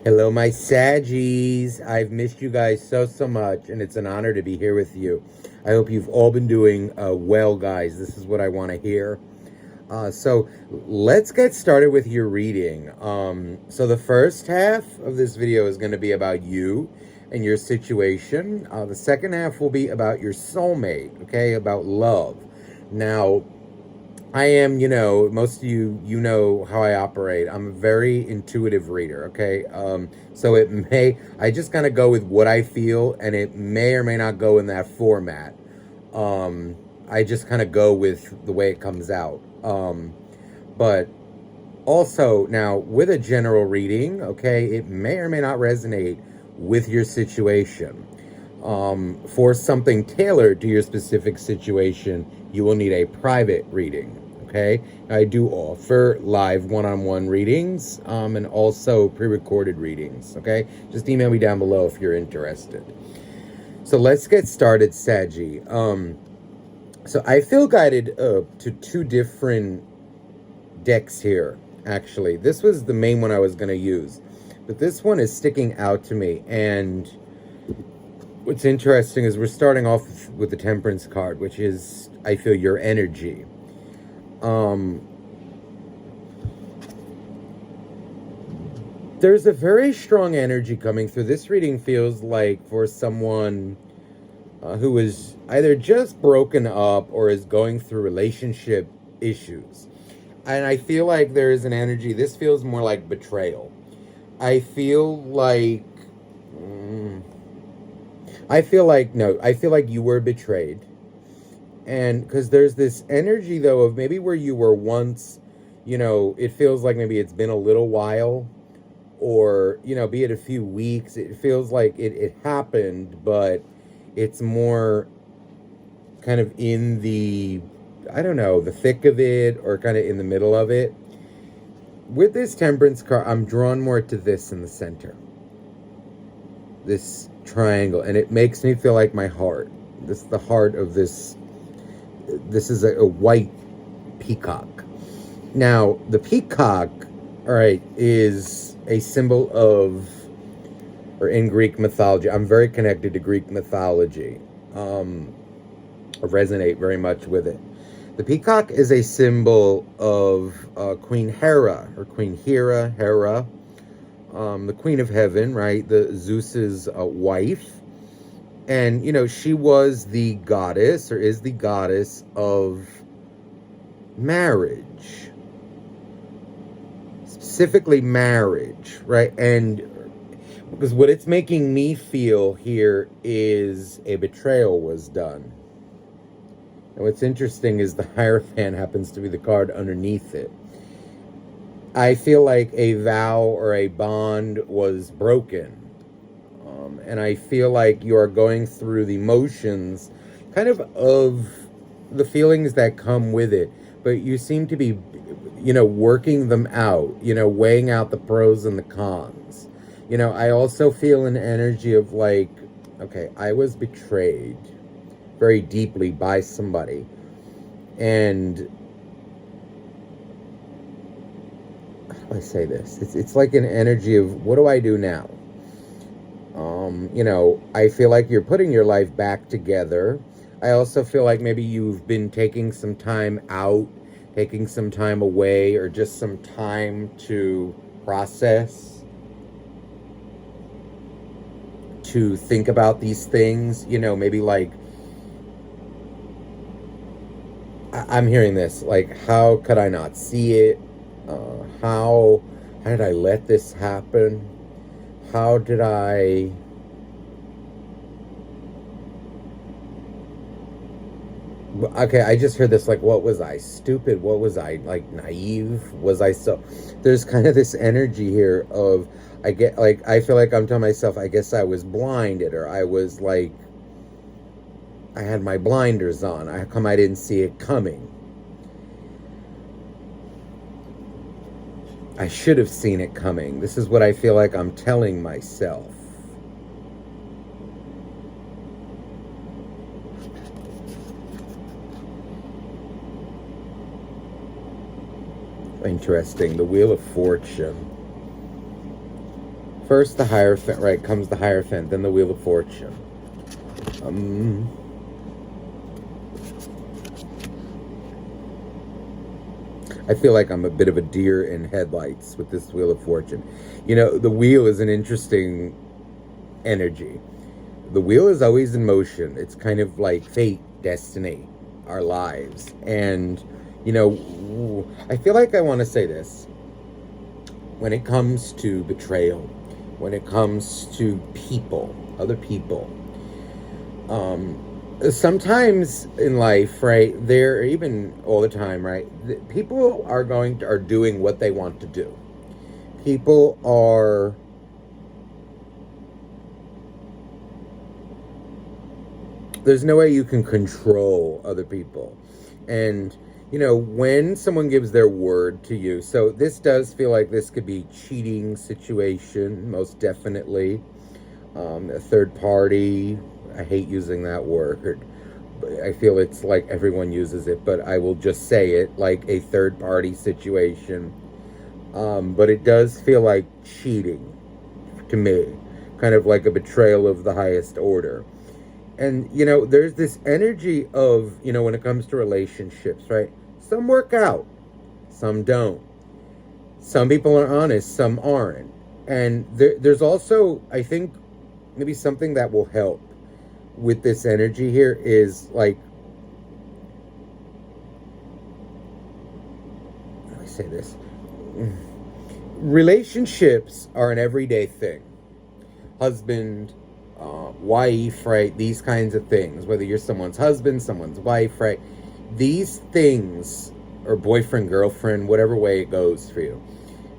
Hello, my Saggies. I've missed you guys so much, and it's an honor to be here with you. I hope you've all been doing well, guys. This is what I want to hear. So let's get started with your reading. So the first half of this video is going to be about you and your situation. The second half will be about your soulmate, okay, about love. Now, I am, most of you know how I operate. I'm a very intuitive reader, okay? So I just kind of go with what I feel, and it may or may not go in that format. I just kind of go with the way it comes out. But also, now, with a general reading, okay, it may or may not resonate with your situation. For something tailored to your specific situation, you will need a private reading. Okay, I do offer live one-on-one readings and also pre-recorded readings. Okay, just email me down below if you're interested. So let's get started, Saggy. So I feel guided to two different decks here. Actually, this was the main one I was going to use, but this one is sticking out to me. And what's interesting is we're starting off with the Temperance card, which is, I feel, your energy. There's a very strong energy coming through. This reading feels like for someone who is either just broken up or is going through relationship issues. And I feel like there is an energy. This feels more like betrayal. I feel like you were betrayed. And because there's this energy, though, of maybe where you were once, it feels like maybe it's been a little while, or, be it a few weeks. It feels like it happened, but it's more kind of in the, I don't know, the thick of it, or kind of in the middle of it. With this Temperance card, I'm drawn more to this in the center. This triangle, and it makes me feel like my heart. This is the heart of this. This is a white peacock. Now, the peacock, all right, is a symbol of, or in Greek mythology, I'm very connected to Greek mythology. I resonate very much with it. The peacock is a symbol of Queen Hera, or Queen Hera, the Queen of Heaven, right? The Zeus's wife. And, she was the goddess, or is the goddess of marriage. Specifically marriage, right? And because what it's making me feel here is a betrayal was done. And what's interesting is the Hierophant happens to be the card underneath it. I feel like a vow or a bond was broken. And I feel like you are going through the motions kind of the feelings that come with it. But you seem to be, working them out, weighing out the pros and the cons. I also feel an energy of like, okay, I was betrayed very deeply by somebody. And how do I say this? It's like an energy of, what do I do now? I feel like you're putting your life back together. I also feel like maybe you've been taking some time out, taking some time away, or just some time to process, to think about these things, maybe like, I'm hearing this, like, how could I not see it? How did I let this happen? How did I... Okay, I just heard this, like, what was I, stupid? What was I, like, naive? Was I so... There's kind of this energy here of, I feel like I'm telling myself, I guess I was blinded, or I was, like, I had my blinders on. How come I didn't see it coming? I should have seen it coming. This is what I feel like I'm telling myself. Interesting. The Wheel of Fortune. First the Hierophant, right, comes the Hierophant, then the Wheel of Fortune. I feel like I'm a bit of a deer in headlights with this Wheel of Fortune. You know, the wheel is an interesting energy. The wheel is always in motion. It's kind of like fate, destiny, our lives. And, you know, I feel like I want to say this. When it comes to betrayal, when it comes to people, other people, sometimes in life, right, they're even all the time, right, people are doing what they want to do. People are there's no way you can control other people. And, you know, when someone gives their word to you, so this does feel like this could be cheating situation, most definitely. A third party, I hate using that word. I feel it's like everyone uses it, but I will just say it, like a third party situation. But it does feel like cheating to me, kind of like a betrayal of the highest order. And, you know, there's this energy of, you know, when it comes to relationships, right? Some work out, some don't. Some people are honest, some aren't. And there's also, I think, maybe something that will help with this energy here is like, how do I say this? Relationships are an everyday thing. Husband, wife, right? These kinds of things, whether you're someone's husband, someone's wife, right? These things, or boyfriend, girlfriend, whatever way it goes for you.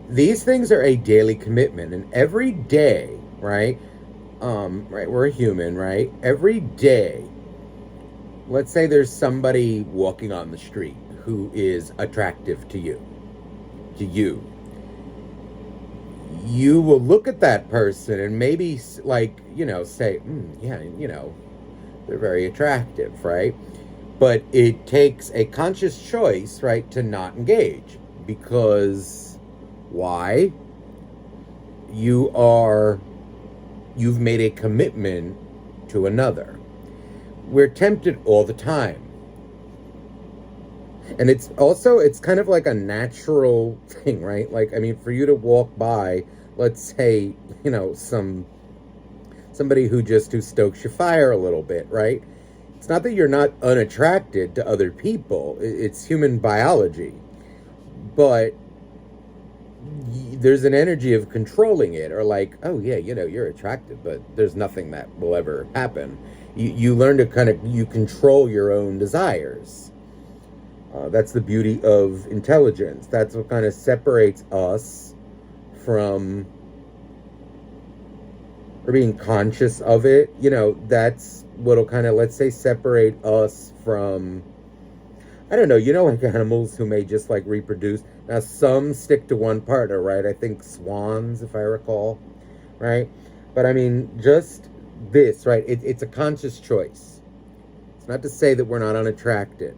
These things are a daily commitment, and every day, right? Right, we're a human, right? Every day, let's say there's somebody walking on the street who is attractive to you. You will look at that person and maybe, like, you know, say, yeah, you know, they're very attractive, right? But it takes a conscious choice, right, to not engage. Because why? You've made a commitment to another. We're tempted all the time. And it's kind of like a natural thing, right? Like, I mean, for you to walk by, let's say, you know, somebody who stokes your fire a little bit, right? It's not that you're not unattracted to other people. It's human biology. But there's an energy of controlling it, or like, oh yeah, you know, you're attractive, but there's nothing that will ever happen. You learn to you control your own desires. That's the beauty of intelligence. That's what kind of separates us from, or being conscious of it. You know, that's what'll kind of, let's say, separate us from, I don't know, you know, like animals who may just like reproduce. Now, some stick to one partner, right? I think swans, if I recall, right? But I mean, just this, right? It's a conscious choice. It's not to say that we're not unattracted.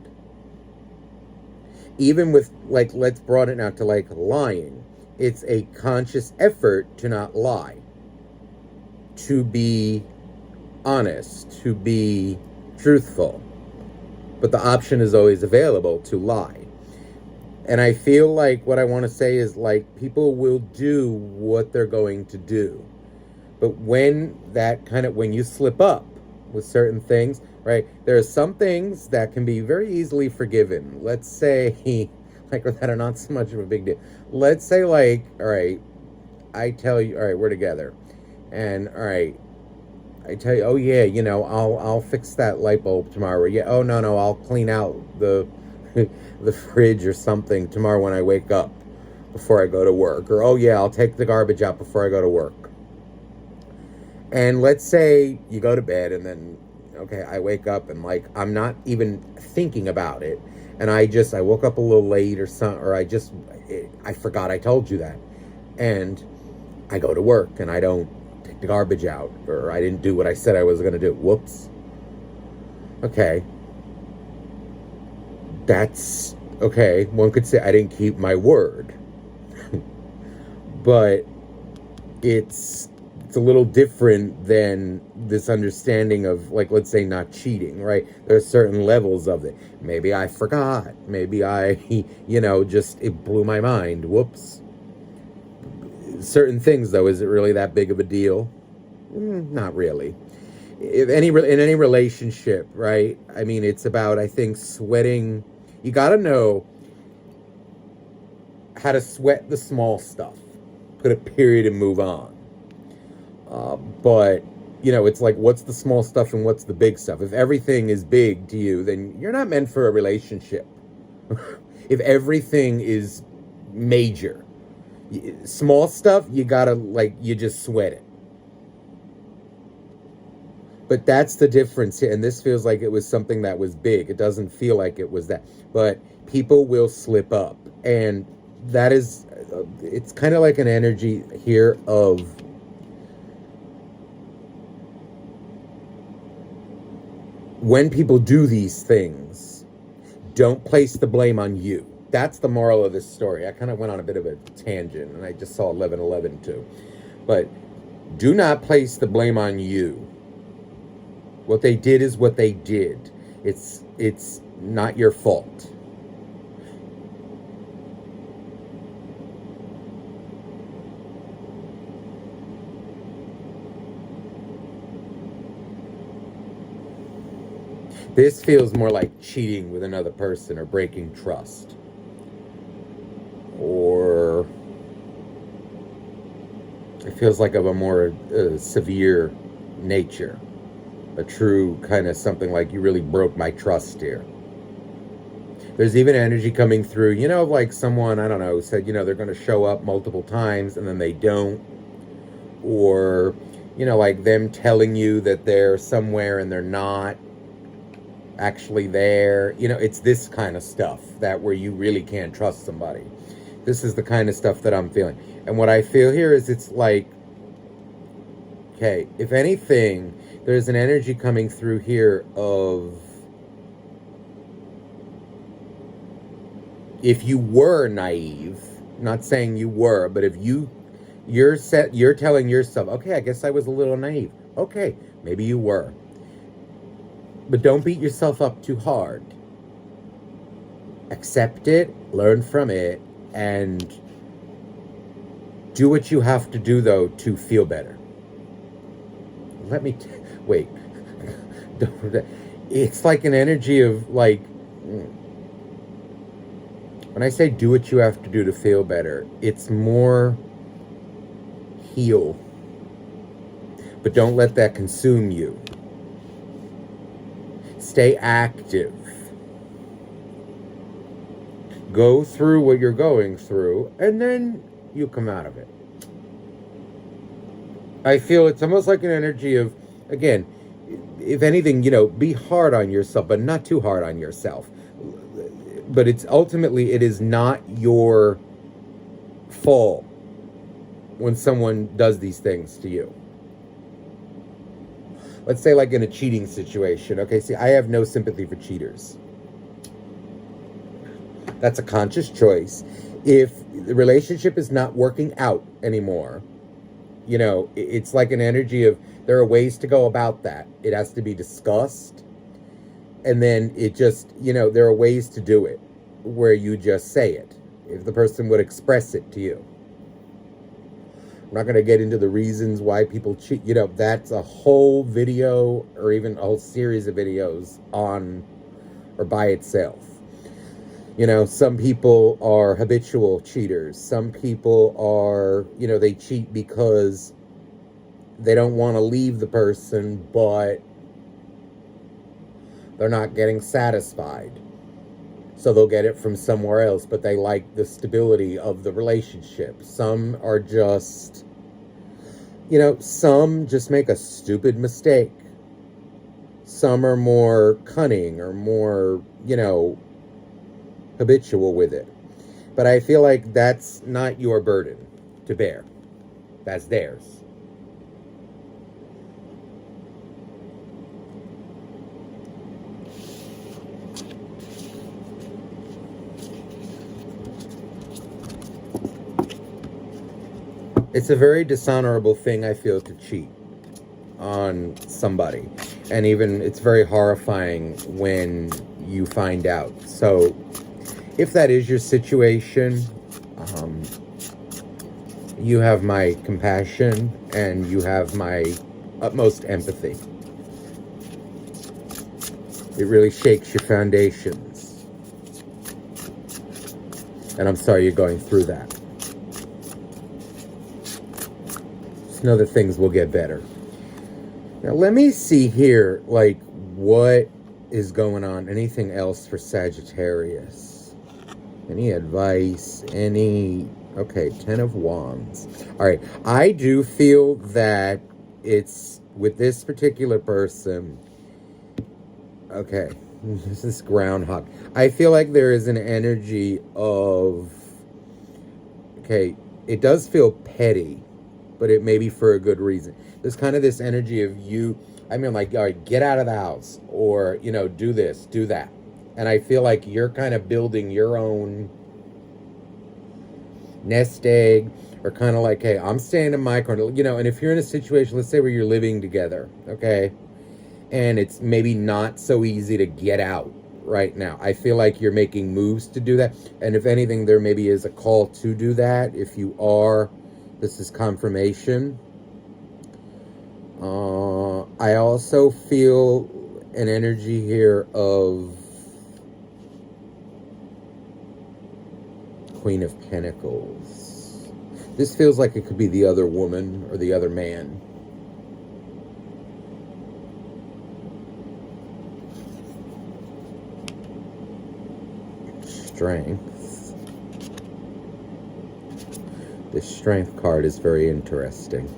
Even with, like, let's broaden it out to like lying. It's a conscious effort to not lie, to be honest, to be truthful. But the option is always available to lie. And I feel like what I want to say is, like, people will do what they're going to do. But when you slip up with certain things, right, there are some things that can be very easily forgiven. Let's say, like, that are not so much of a big deal. Let's say, like, all right, I tell you, all right, we're together. And, all right, I tell you, oh yeah, you know, I'll fix that light bulb tomorrow. Yeah, oh no, I'll clean out the the fridge or something tomorrow when I wake up before I go to work. Or, oh yeah, I'll take the garbage out before I go to work. And let's say you go to bed and then, okay, I wake up and, like, I'm not even thinking about it. And I woke up a little late or something, or I forgot I told you that. And I go to work and I don't take the garbage out, or I didn't do what I said I was going to do. Whoops. Okay. That's okay. One could say I didn't keep my word. But it's a little different than this understanding of, like, let's say not cheating, right? There are certain levels of it. Maybe I forgot. Maybe I, just it blew my mind. Whoops. Certain things, though, is it really that big of a deal? Not really. If in any relationship, right? I mean, it's about, I think, sweating. You got to know how to sweat the small stuff. Put a period and move on. But it's like, what's the small stuff and what's the big stuff? If everything is big to you, then you're not meant for a relationship. If everything is major, small stuff, you gotta, you just sweat it. But that's the difference here. And this feels like it was something that was big. It doesn't feel like it was that. But people will slip up. And that is, it's kind of like an energy here of, when people do these things, don't place the blame on you. That's the moral of this story. I kind of went on a bit of a tangent, and I just saw 11:11 too. But do not place the blame on you. What they did is what they did. It's not your fault. This feels more like cheating with another person or breaking trust. Or it feels like of a more severe nature. A true kind of something like, you really broke my trust here. There's even energy coming through, like someone, I don't know, said, they're going to show up multiple times and then they don't. Or, like them telling you that they're somewhere and they're not actually there. It's this kind of stuff that where you really can't trust somebody. This is the kind of stuff that I'm feeling. And what I feel here is, it's like, okay, if anything, there's an energy coming through here of, if you were naive, not saying you were, but if you're telling yourself, okay, I guess I was a little naive. Okay, maybe you were. But don't beat yourself up too hard. Accept it, learn from it, and do what you have to do, though, to feel better. Wait. It's like an energy of, like, when I say do what you have to do to feel better, it's more heal. But don't let that consume you. Stay active. Go through what you're going through, and then you come out of it. I feel it's almost like an energy of, again, if anything, be hard on yourself, but not too hard on yourself. But it's ultimately, it is not your fault when someone does these things to you. Let's say, like in a cheating situation. Okay, see, I have no sympathy for cheaters. That's a conscious choice. If the relationship is not working out anymore, it's like an energy of, there are ways to go about that. It has to be discussed. And then it just, there are ways to do it where you just say it. If the person would express it to you. I'm not going to get into the reasons why people cheat. That's a whole video, or even a whole series of videos on or by itself. Some people are habitual cheaters. Some people are, they cheat because they don't want to leave the person, but they're not getting satisfied. So they'll get it from somewhere else, but they like the stability of the relationship. Some are just, some just make a stupid mistake. Some are more cunning or more, habitual with it. But I feel like that's not your burden to bear. That's theirs. It's a very dishonorable thing, I feel, to cheat on somebody. And even it's very horrifying when you find out. So if that is your situation, you have my compassion and you have my utmost empathy. It really shakes your foundations. And I'm sorry you're going through that. Just know that things will get better. Now let me see here, like, what is going on. Anything else for Sagittarius? Any advice? Okay, 10 of Wands. All right, I do feel that it's, with this particular person, okay, this is groundhog. I feel like there is an energy of, okay, it does feel petty, but it may be for a good reason. There's kind of this energy of you, I mean, like, all right, get out of the house, or, do this, do that. And I feel like you're kind of building your own nest egg, or kind of like, hey, I'm staying in my corner, and if you're in a situation, let's say where you're living together, okay, and it's maybe not so easy to get out right now. I feel like you're making moves to do that. And if anything, there maybe is a call to do that. If you are, this is confirmation. I also feel an energy here of Queen of Pentacles. This feels like it could be the other woman or the other man. Strength. This Strength card is very interesting.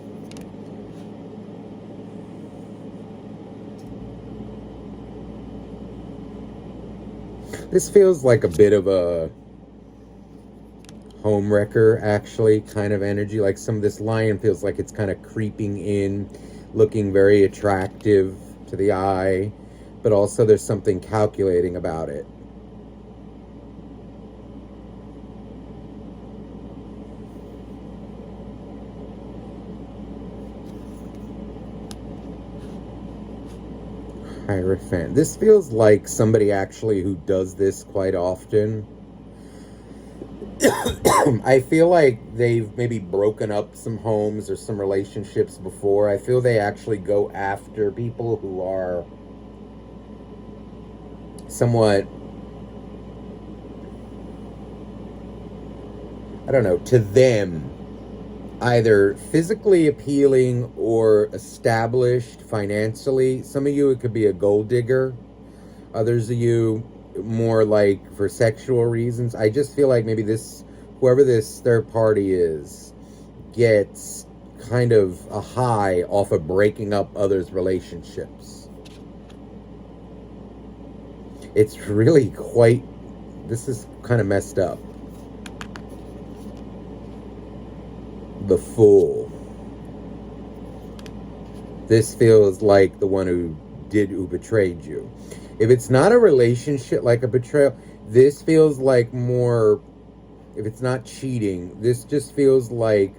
This feels like a bit of a homewrecker, actually, kind of energy. Like some of this lion feels like it's kind of creeping in, looking very attractive to the eye, but also there's something calculating about it. Hierophant. This feels like somebody actually who does this quite often. I feel like they've maybe broken up some homes or some relationships before. I feel they actually go after people who are somewhat, I don't know, to them, either physically appealing or established financially. Some of you, it could be a gold digger. Others of you, more like for sexual reasons. I just feel like maybe this, whoever this third party is, gets kind of a high off of breaking up others' relationships. It's really quite, this is kind of messed up. The Fool. This feels like the one who betrayed you. If it's not a relationship, like a betrayal, this feels like more, if it's not cheating, this just feels like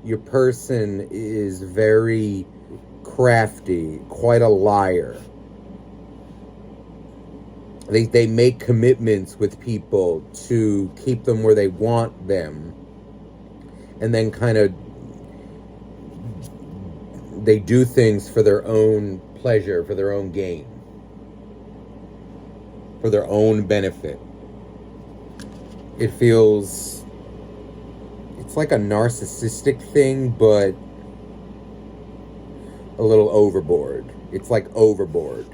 your person is very crafty, quite a liar. They make commitments with people to keep them where they want them. And then kind of, they do things for their own pleasure, for their own gain, for their own benefit. It feels, it's like a narcissistic thing, but a little overboard. It's like overboard.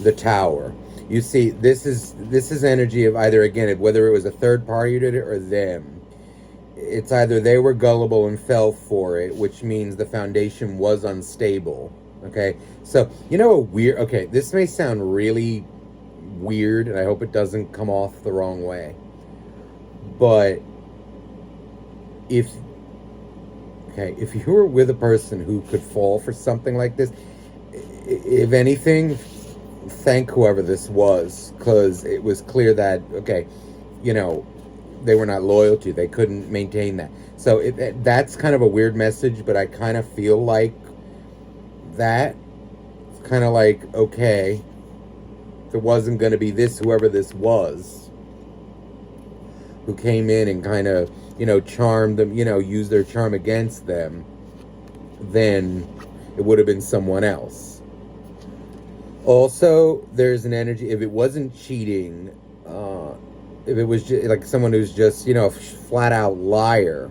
The Tower. You see, this is energy of either, again, whether it was a third party who did it or them. It's either they were gullible and fell for it, which means the foundation was unstable. Okay, so okay, this may sound really weird, and I hope it doesn't come off the wrong way. But if you were with a person who could fall for something like this, if anything, thank whoever this was, because it was clear that, okay, they were not loyal to. They couldn't maintain that. So that's kind of a weird message, but I kind of feel like that. It's kind of like, okay, if it wasn't going to be this, whoever this was, who came in and kind of, charmed them, used their charm against them, then it would have been someone else. Also, there's an energy, if it wasn't cheating, if it was just like someone who's just, a flat out liar,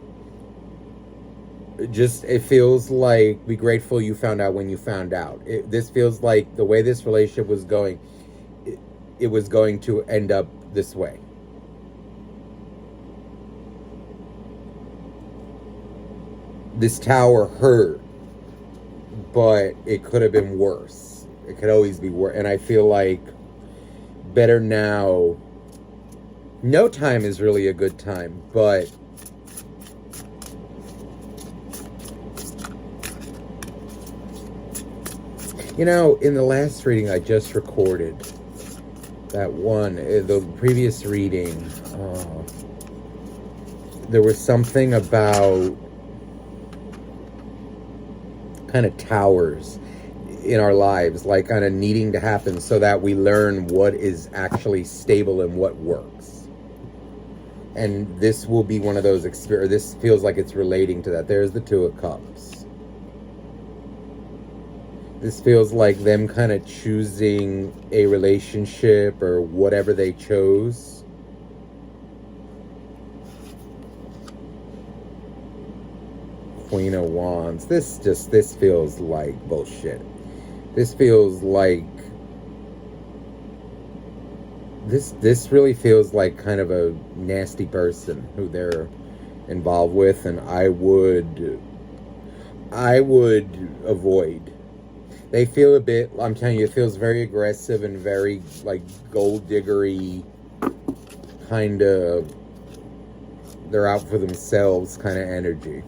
it feels like, be grateful you found out when you found out. This feels like the way this relationship was going, it was going to end up this way. This tower hurt, but it could have been worse. It could always be worse. And I feel like better now. No time is really a good time, but in the last reading I just recorded, that one, the previous reading, there was something about kind of towers in our lives, like kind of needing to happen so that we learn what is actually stable and what works. And this will be one of those this feels like it's relating to that. There's the Two of Cups. This feels like them kind of choosing a relationship or whatever they chose. Queen of Wands. This feels like bullshit. This feels like this really feels like kind of a nasty person who they're involved with, and I would avoid. They feel a bit, I'm telling you, it feels very aggressive and very like gold diggery, kind of, they're out for themselves kind of energy.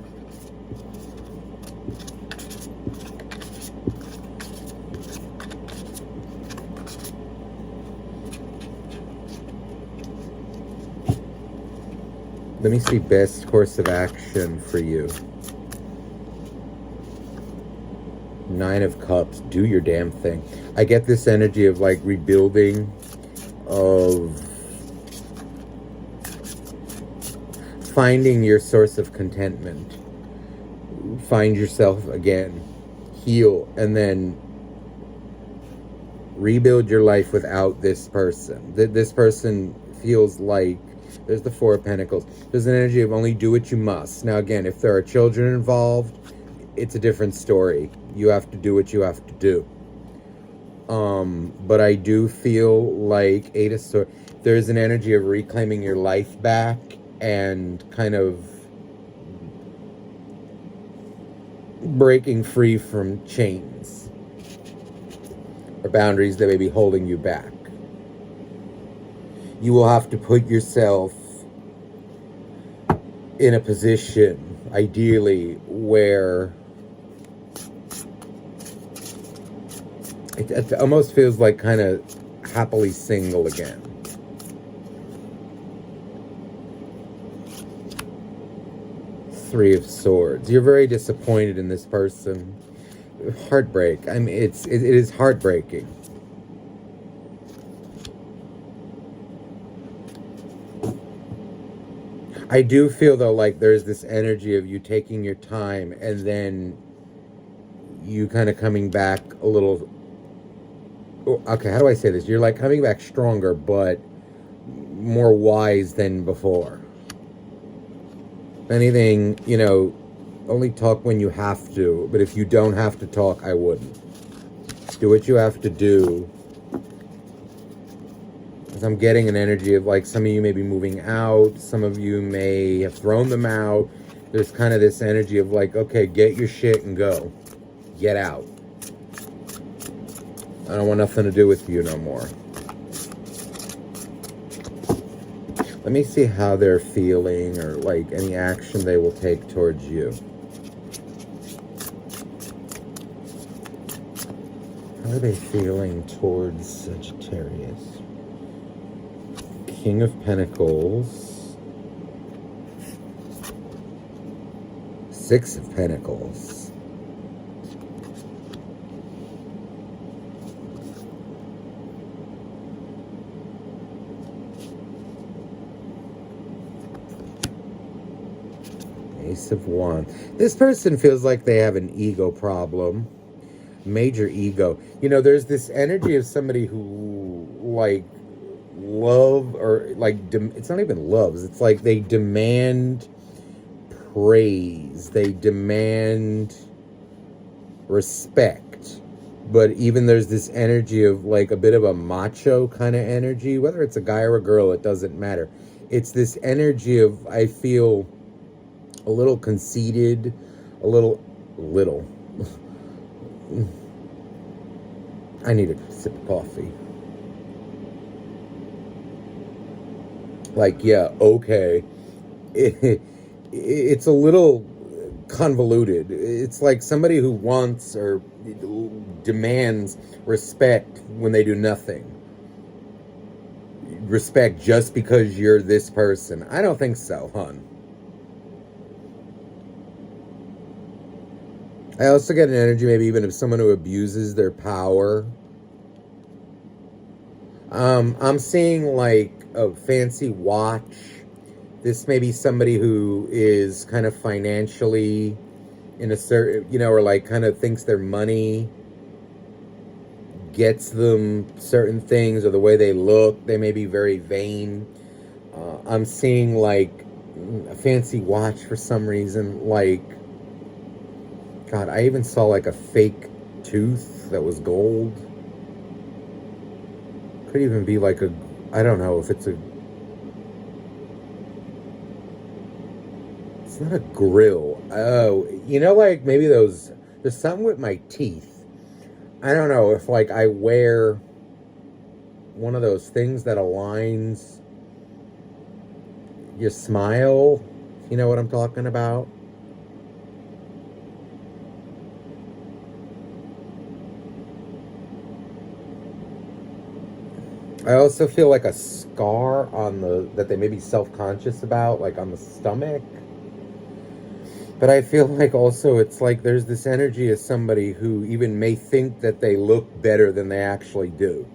Let me see best course of action for you. Nine of Cups. Do your damn thing. I get this energy of like rebuilding, of finding your source of contentment. Find yourself again. Heal. And then rebuild your life without this person. This person feels like, there's the Four of Pentacles. There's an energy of only do what you must. Now again, if there are children involved, it's a different story. You have to do what you have to do. But I do feel like Eight of Swords, there's an energy of reclaiming your life back and kind of breaking free from chains or boundaries that may be holding you back. You will have to put yourself in a position, ideally, where it almost feels like kind of happily single again. Three of Swords. You're very disappointed in this person. Heartbreak. I mean, it is heartbreaking. I do feel, though, like there's this energy of you taking your time and then you kind of coming back a little... Okay, how do I say this? You're like coming back stronger, but more wise than before. If anything, only talk when you have to. But if you don't have to talk, I wouldn't. Do what you have to do. I'm getting an energy of like some of you may be moving out, some of you may have thrown them out. There's kind of this energy of like, okay, get your shit and go. Get out. I don't want nothing to do with you no more. Let me see how they're feeling or like any action they will take towards you. How are they feeling towards Sagittarius? King of Pentacles, Six of Pentacles. Ace of Wands. This person feels like they have an ego problem. Major ego. You know, there's this energy of somebody who, like, love, or, like, it's not even loves. It's like they demand praise. They demand respect. But even there's this energy of, like, a bit of a macho kind of energy. Whether it's a guy or a girl, it doesn't matter. It's this energy of, I feel, a little conceited, a little. I need a sip of coffee. Like, yeah, okay. It's a little convoluted. It's like somebody who wants or demands respect when they do nothing. Respect just because you're this person. I don't think so, hon. I also get an energy, maybe even of someone who abuses their power. I'm seeing like a fancy watch. This may be somebody who is kind of financially in a certain, you know, or like kind of thinks their money gets them certain things, or the way they look. They may be very vain. I'm seeing like a fancy watch for some reason. Like, God, I even saw like a fake tooth that was gold. Could even be like a, I don't know if it's a, it's not a grill. Oh, you know, like maybe those, there's something with my teeth. I don't know if like I wear one of those things that aligns your smile. You know what I'm talking about? I also feel like a scar on the, that they may be self-conscious about, like on the stomach. But I feel like also it's like there's this energy of somebody who even may think that they look better than they actually do.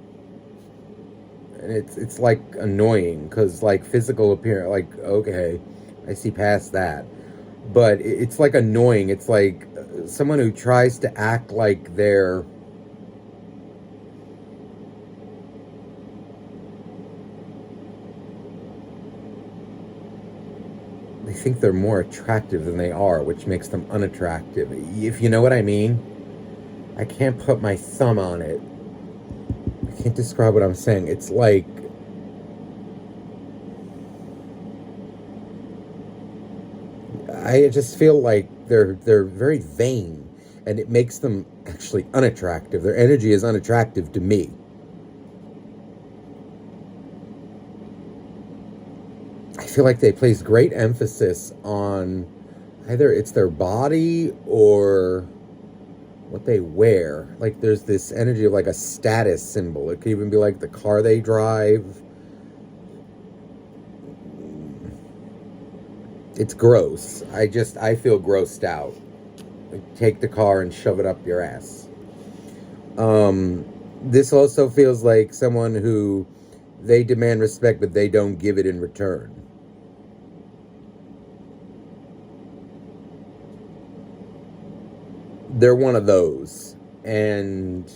And it's like annoying, because like physical appearance, like, okay, I see past that. But it's like annoying. It's like someone who tries to act like they're, they think they're more attractive than they are, which makes them unattractive. If you know what I mean. I can't put my thumb on it. I can't describe what I'm saying. It's like, I just feel like they're very vain, and it makes them actually unattractive. Their energy is unattractive to me. I feel like they place great emphasis on either it's their body or what they wear. Like there's this energy of like a status symbol. It could even be like the car they drive. It's gross. I feel grossed out. Like, take the car and shove it up your ass. This also feels like someone who, they demand respect, but they don't give it in return. They're one of those. And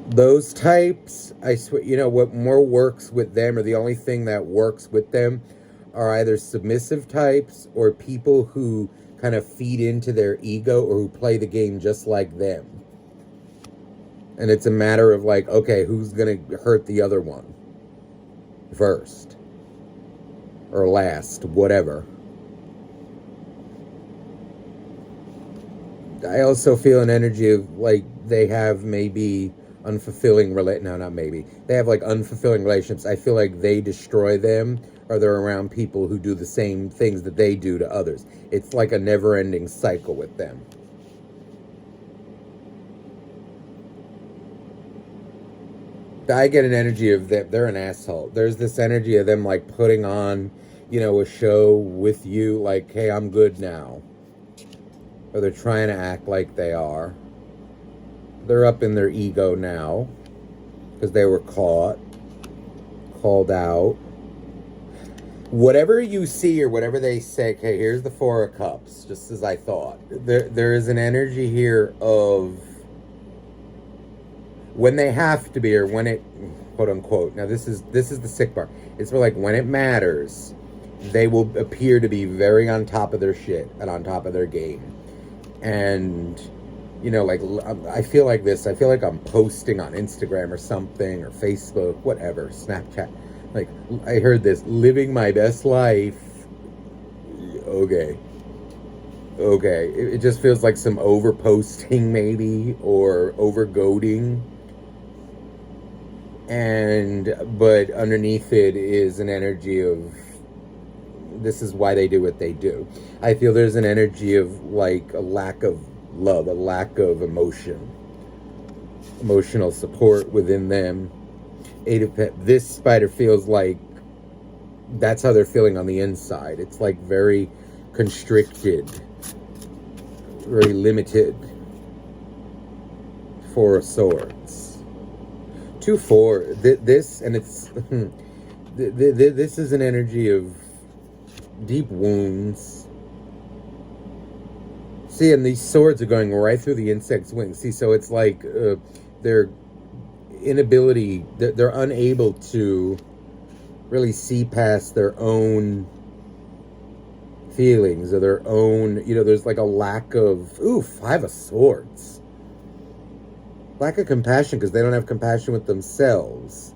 those types, I swear, you know, what more works with them, or the only thing that works with them, are either submissive types or people who kind of feed into their ego, or who play the game just like them. And it's a matter of like, okay, who's going to hurt the other one first or last, whatever. I also feel an energy of like they have maybe unfulfilling they have like unfulfilling relationships. I feel like they destroy them, or they're around people who do the same things that they do to others. It's like a never-ending cycle with them. I get an energy of them, they're an asshole. There's this energy of them like putting on a show with you like, hey, I'm good now. Or they're trying to act like they are. They're up in their ego now because they were caught, called out. Whatever you see or whatever they say, okay, here's the Four of Cups, just as I thought. There is an energy here of when they have to be, or when it, quote unquote. Now this is the sick part. It's for like when it matters, they will appear to be very on top of their shit and on top of their game. And like I feel like this. I feel like I'm posting on Instagram or something, or Facebook, whatever, Snapchat. Like, I heard this, living my best life. Okay. It just feels like some over-posting, maybe, or over-goading. But underneath it is an energy of, this is why they do what they do. I feel there's an energy of, like, a lack of love, a lack of emotional support within them. Eight of Pentacles. This spider feels like that's how they're feeling on the inside. It's like very constricted, very limited. Four of Swords. 2-4. This, and it's this is an energy of deep wounds. See, and these swords are going right through the insect's wings. See, so it's like they're inability, they're unable to really see past their own feelings or their own, there's like a lack of, 5 of Swords. Lack of compassion because they don't have compassion with themselves.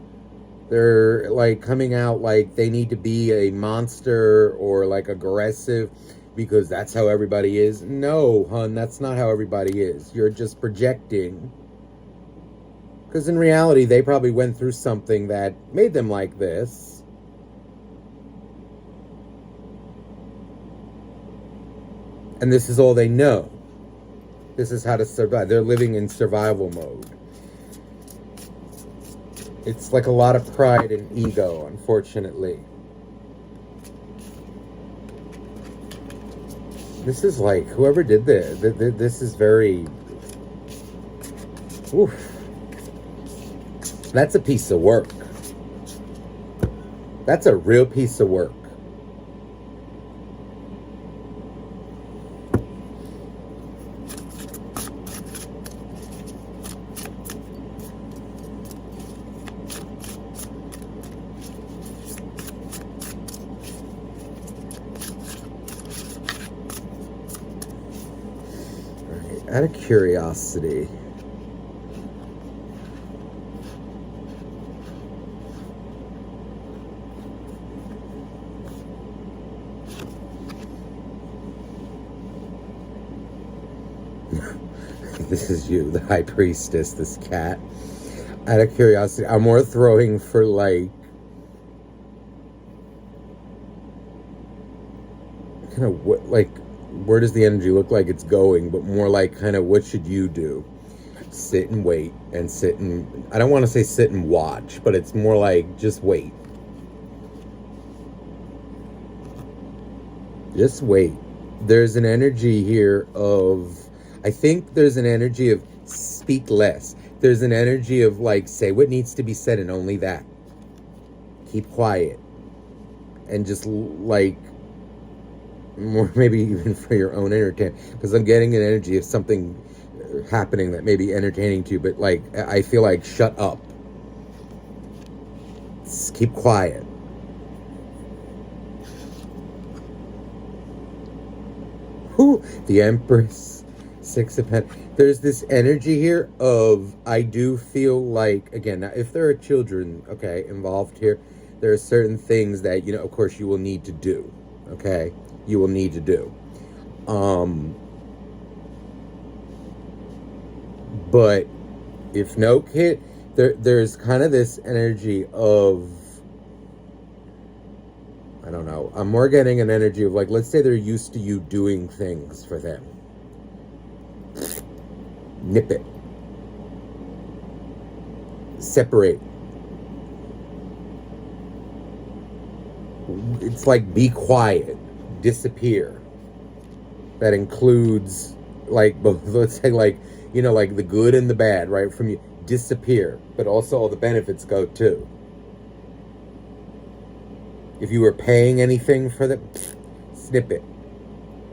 They're like coming out like they need to be a monster or like aggressive because that's how everybody is. No, hun, that's not how everybody is. You're just projecting. Because in reality, they probably went through something that made them like this. And this is all they know. This is how to survive. They're living in survival mode. It's like a lot of pride and ego, unfortunately. This is like, whoever did this, this is very... Oof. That's a piece of work. That's a real piece of work. All right, out of curiosity, this is you, the High Priestess, this cat. Out of curiosity, I'm more throwing for like kind of what, like, where does the energy look like it's going, but more like kind of what should you do? Sit and wait and sit and, I don't want to say sit and watch, but it's more like just wait. Just wait. There's an energy here of, I think there's an energy of speak less. There's an energy of like, say what needs to be said and only that. Keep quiet. And just like, more maybe even for your own entertainment. Because I'm getting an energy of something happening that may be entertaining to you. But like, I feel like shut up. Just keep quiet. Whew, the Empress. 6 of Pentacles. There's this energy here of, I do feel like, again, now if there are children, okay, involved here, there are certain things that, of course you will need to do, okay? You will need to do. But if no kid, there's kind of this energy of, I don't know, I'm more getting an energy of like, let's say they're used to you doing things for them. Nip it. Separate. It's like be quiet, disappear. That includes like both, let's say like, you know, like the good and the bad, right? From you, disappear, but also all the benefits go too. If you were paying anything for the, snip it.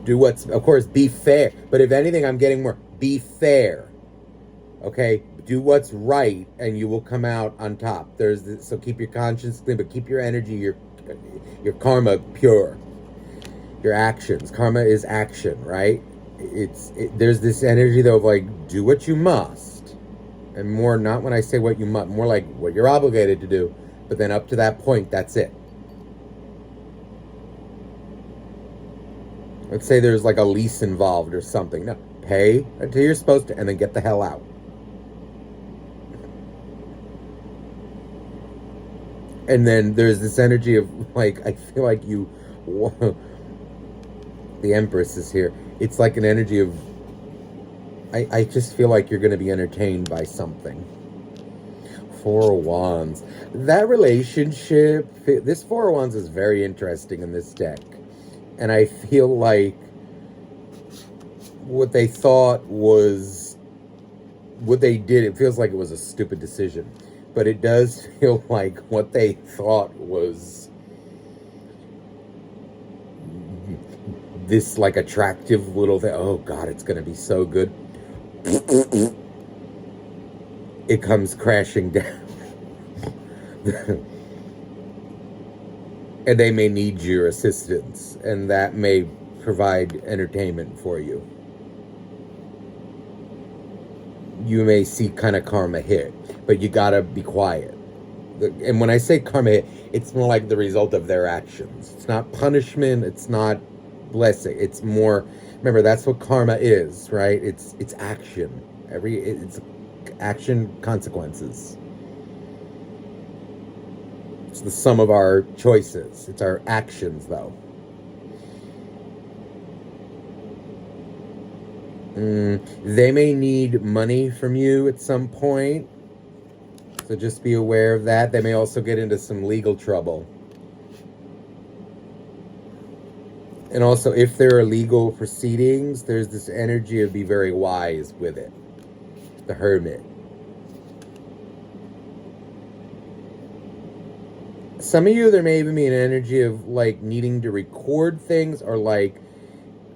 Do what's, of course, be fair. But if anything, I'm getting more, be fair. Okay? Do what's right and you will come out on top. There's this, so keep your conscience clean, but keep your energy, your karma pure. Your actions. Karma is action, right? There's this energy though of like, do what you must. And more, not when I say what you must, more like what you're obligated to do. But then up to that point, that's it. Let's say there's like a lease involved or something. No, pay until you're supposed to and then get the hell out. And then there's this energy of like, I feel like you, the Empress is here. It's like an energy of, I just feel like you're going to be entertained by something. Four of Wands. That relationship, this Four of Wands is very interesting in this deck. And I feel like what they thought was, what they did, it feels like it was a stupid decision. But it does feel like what they thought was this like attractive little thing. Oh God, it's going to be so good. It comes crashing down. And they may need your assistance, and that may provide entertainment for you. You may see kind of karma hit, but you gotta be quiet. And when I say karma hit, it's more like the result of their actions. It's not punishment, it's not blessing. It's more, remember, that's what karma is, right? It's action. It's action consequences. It's the sum of our choices. It's our actions, though. They may need money from you at some point. So just be aware of that. They may also get into some legal trouble. And also, if there are legal proceedings, there's this energy of be very wise with it. The Hermit. Some of you, there may even be an energy of like needing to record things, or like,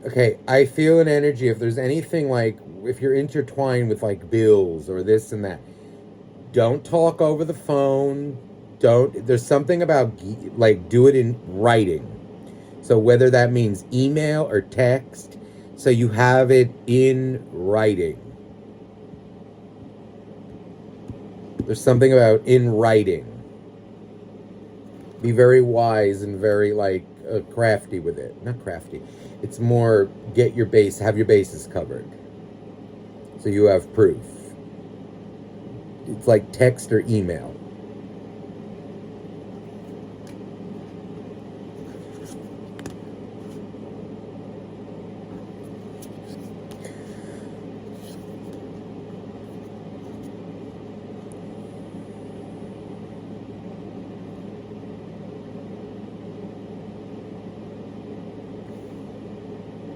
okay, I feel an energy if there's anything like, if you're intertwined with like bills or this and that, don't talk over the phone. There's something about like do it in writing. So whether that means email or text, so you have it in writing. There's something about in writing. Be very wise and very like crafty with it. Not crafty. It's more have your bases covered. So you have proof. It's like text or email.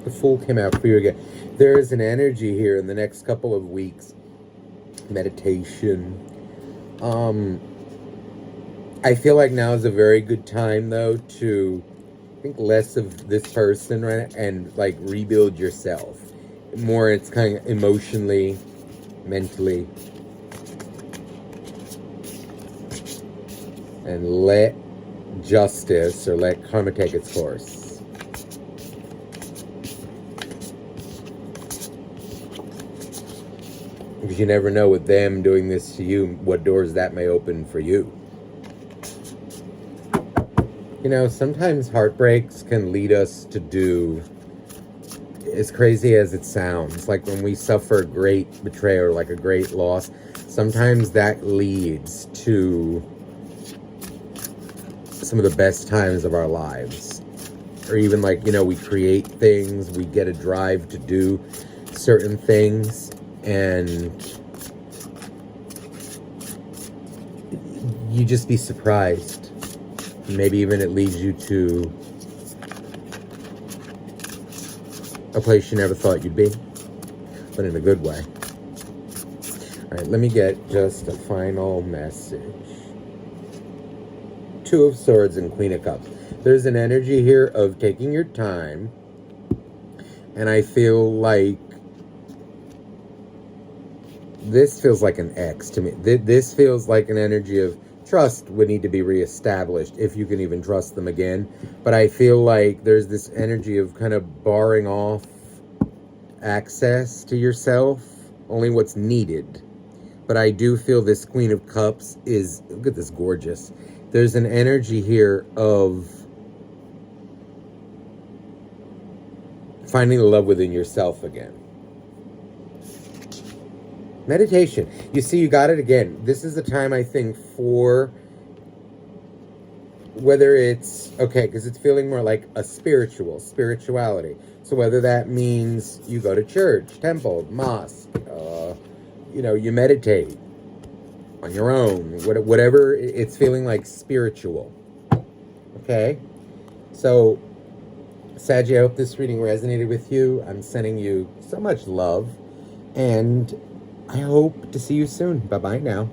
The Fool came out for you again. There is an energy here in the next couple of weeks. Meditation. I feel like now is a very good time, though, to think less of this person, right, and like rebuild yourself. More, it's kind of emotionally, mentally, and let justice or let karma take its course. Because you never know with them doing this to you, what doors that may open for you. You know, sometimes heartbreaks can lead us to do, as crazy as it sounds, like when we suffer a great betrayal or like a great loss, sometimes that leads to some of the best times of our lives. Or even like, you know, we create things, we get a drive to do certain things, and you just be surprised. Maybe even it leads you to a place you never thought you'd be, but in a good way. All right, let me get just a final message. Two of Swords and Queen of Cups. There's an energy here of taking your time, and I feel like this feels like an X to me. This feels like an energy of trust would need to be reestablished, if you can even trust them again. But I feel like there's this energy of kind of barring off access to yourself, only what's needed. But I do feel this Queen of Cups is, look at this, gorgeous. There's an energy here of finding the love within yourself again. Meditation. You see, you got it again. This is the time, I think, for whether it's, okay, because it's feeling more like a spirituality. So whether that means you go to church, temple, mosque, you meditate on your own, whatever, it's feeling like spiritual. Okay? So, Saggy, I hope this reading resonated with you. I'm sending you so much love, and I hope to see you soon. Bye-bye now.